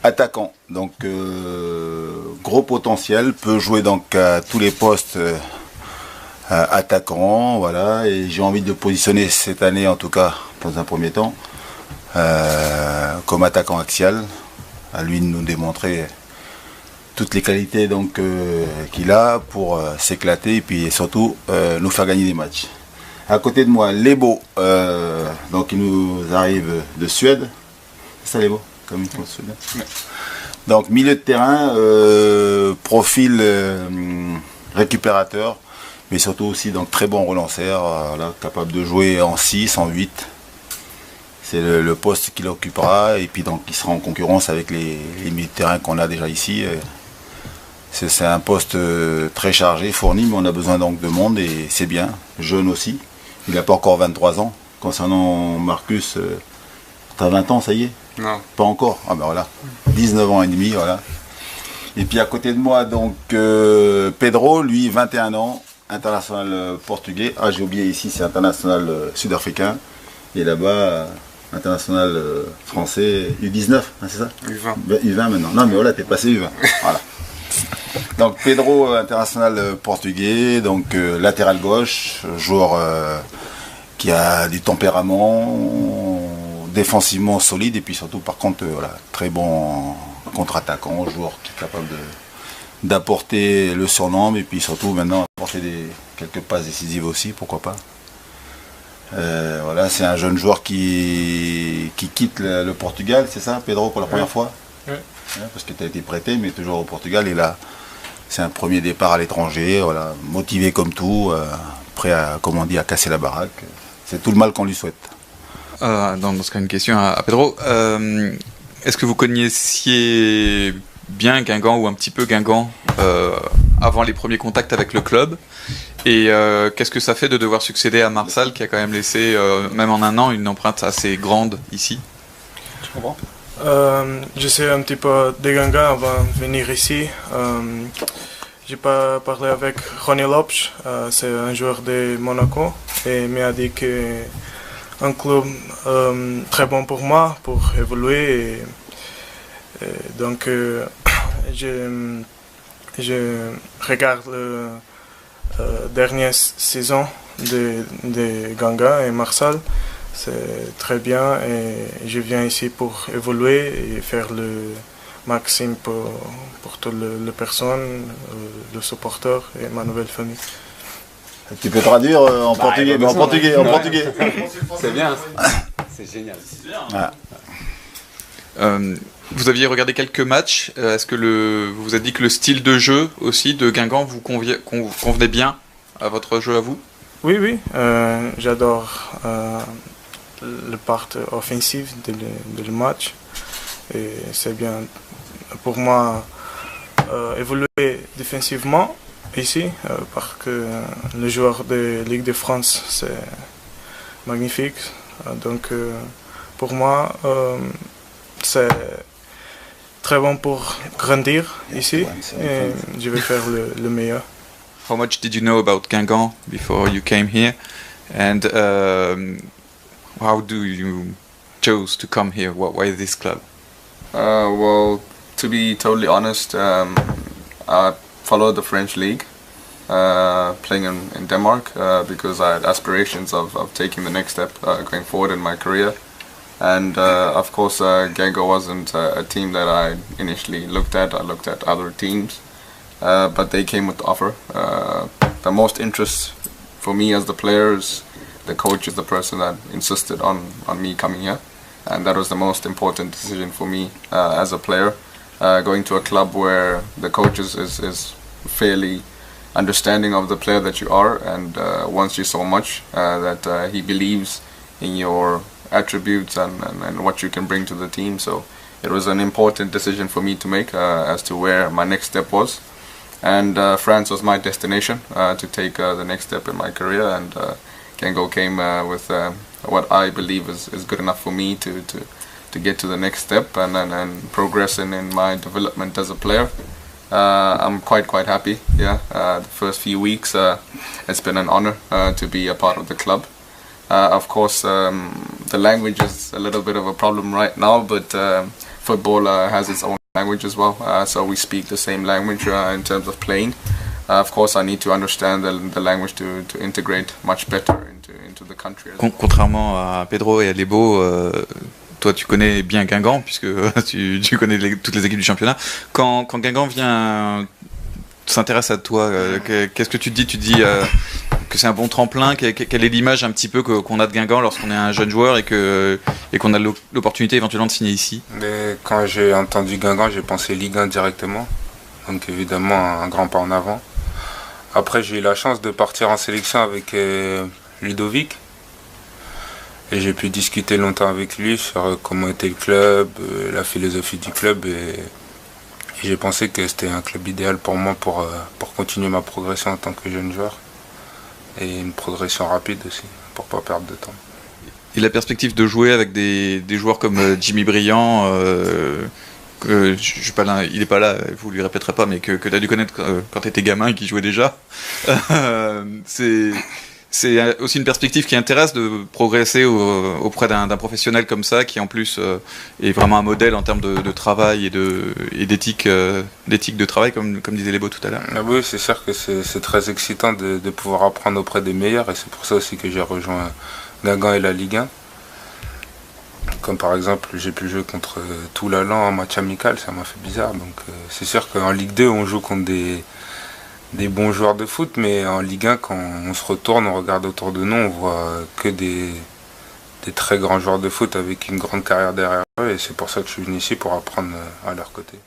Attaquant, donc gros potentiel, peut jouer donc à tous les postes attaquant, voilà, et j'ai envie de le positionner cette année en tout cas, dans un premier temps, comme attaquant axial, à lui de nous démontrer toutes les qualités donc qu'il a pour s'éclater et puis surtout nous faire gagner des matchs. À côté de moi, Lebo, donc il nous arrive de Suède, c'est ça Lebo? Comme il pense Suède. Donc milieu de terrain, profil récupérateur, mais surtout aussi donc très bon relanceur, voilà, capable de jouer en 6, en 8. C'est le poste qu'il occupera et puis donc il sera en concurrence avec les milieux de terrain qu'on a déjà ici. C'est un poste très chargé, fourni, mais on a besoin donc de monde et c'est bien, jeune aussi. Il n'a pas encore 23 ans. Concernant Marcus, t'as 20 ans, ça y est? Non. Pas encore. Ah ben voilà. 19 ans et demi, voilà. Et puis à côté de moi, donc Pedro, lui, 21 ans, international portugais. Ah, j'ai oublié ici, c'est international sud-africain. Et là-bas, international français, U19, hein, c'est ça? U20. U20 maintenant. Non, mais voilà, t'es passé U20. Voilà. Donc Pedro, international portugais, donc latéral gauche, joueur qui a du tempérament, défensivement solide et puis surtout par contre voilà, très bon contre-attaquant, joueur qui est capable d'apporter le surnombre et puis surtout maintenant apporter quelques passes décisives aussi, pourquoi pas. Voilà, c'est un jeune joueur qui quitte le Portugal, c'est ça Pedro, pour la première fois? Oui. Parce que tu as été prêté mais toujours au Portugal et là c'est un premier départ à l'étranger, voilà, motivé comme tout, prêt à, comme on dit, à casser la baraque. C'est tout le mal qu'on lui souhaite. Dans ce cas, une question à Pedro. Est-ce que vous connaissiez bien Guingamp ou un petit peu Guingamp avant les premiers contacts avec le club? Et qu'est-ce que ça fait de devoir succéder à Marsal qui a quand même laissé, même en un an, une empreinte assez grande ici? Tu comprends? Je sais un petit peu de Guingamp avant de venir ici. J'ai pas parlé avec Ronnie Lopes, c'est un joueur de Monaco, et il m'a dit que un club très bon pour moi, pour évoluer. Et donc, je regarde la dernière saison de Guingamp et Marsal. C'est très bien et je viens ici pour évoluer et faire le maximum pour toutes les personnes, les supporters et ma nouvelle famille. Tu peux traduire en portugais, mais en portugais. C'est bien, c'est génial. Vous aviez regardé quelques matchs. Est-ce que vous vous avez dit que le style de jeu aussi de Guingamp vous convenait bien à votre jeu à vous? Oui, j'adore le part offensif du match et c'est bien pour moi évoluer défensivement ici parce que le joueur de Ligue de France c'est magnifique, donc pour moi c'est très bon pour grandir ici et je vais faire le meilleur. How much did you know about Guingamp before you came here, and how do you chose to come here? Why this club? Well, to be totally honest, I followed the French league, playing in Denmark, because I had aspirations of taking the next step going forward in my career. And of course, Guingamp wasn't a team that I initially looked at. I looked at other teams, but they came with the offer. The most interest for me as the player is the coach is the person that insisted on me coming here, and that was the most important decision for me as a player. Going to a club where the coach is fairly understanding of the player that you are, and wants you so much that he believes in your attributes and what you can bring to the team. So it was an important decision for me to make as to where my next step was. And France was my destination to take the next step in my career, and Guingamp came with what I believe is good enough for me to get to the next step and progress in my development as a player. I'm quite happy. The first few weeks it's been an honor to be a part of the club. Of course, the language is a little bit of a problem right now, but football has its own language as well, so we speak the same language in terms of playing. Of course, I need to understand the language to integrate much better into the country. Contrairement à Pedro et à Lebo, toi tu connais bien Guingamp puisque tu connais toutes les équipes du championnat. Quand Guingamp vient s'intéresse à toi, qu'est-ce que tu te dis? Tu te dis que c'est un bon tremplin? Quelle est l'image un petit peu qu'on a de Guingamp lorsqu'on est un jeune joueur et qu'on a l'opportunité éventuellement de signer ici? Mais quand j'ai entendu Guingamp, j'ai pensé Ligue 1 directement, donc évidemment un grand pas en avant. Après, j'ai eu la chance de partir en sélection avec Ludovic et j'ai pu discuter longtemps avec lui sur comment était le club, la philosophie du club, et j'ai pensé que c'était un club idéal pour moi pour continuer ma progression en tant que jeune joueur et une progression rapide aussi pour pas perdre de temps. Et la perspective de jouer avec des joueurs comme Jimmy Briand, je suis pas là, il est pas là, vous lui répéterez pas, mais que tu as dû connaître quand tu étais gamin et qui jouait déjà, c'est aussi une perspective qui intéresse de progresser auprès d'un professionnel comme ça, qui en plus est vraiment un modèle en termes de travail et d'éthique de travail, comme disait Lebo tout à l'heure. Oui, c'est sûr que c'est très excitant de pouvoir apprendre auprès des meilleurs, et c'est pour ça aussi que j'ai rejoint Guingamp et la Ligue 1. Comme par exemple, j'ai pu jouer contre Toulalan en match amical, ça m'a fait bizarre. Donc c'est sûr qu'en Ligue 2, on joue contre des bons joueurs de foot, mais en Ligue 1, quand on se retourne, on regarde autour de nous, on voit que des très grands joueurs de foot avec une grande carrière derrière eux, et c'est pour ça que je suis venu ici, pour apprendre à leur côté.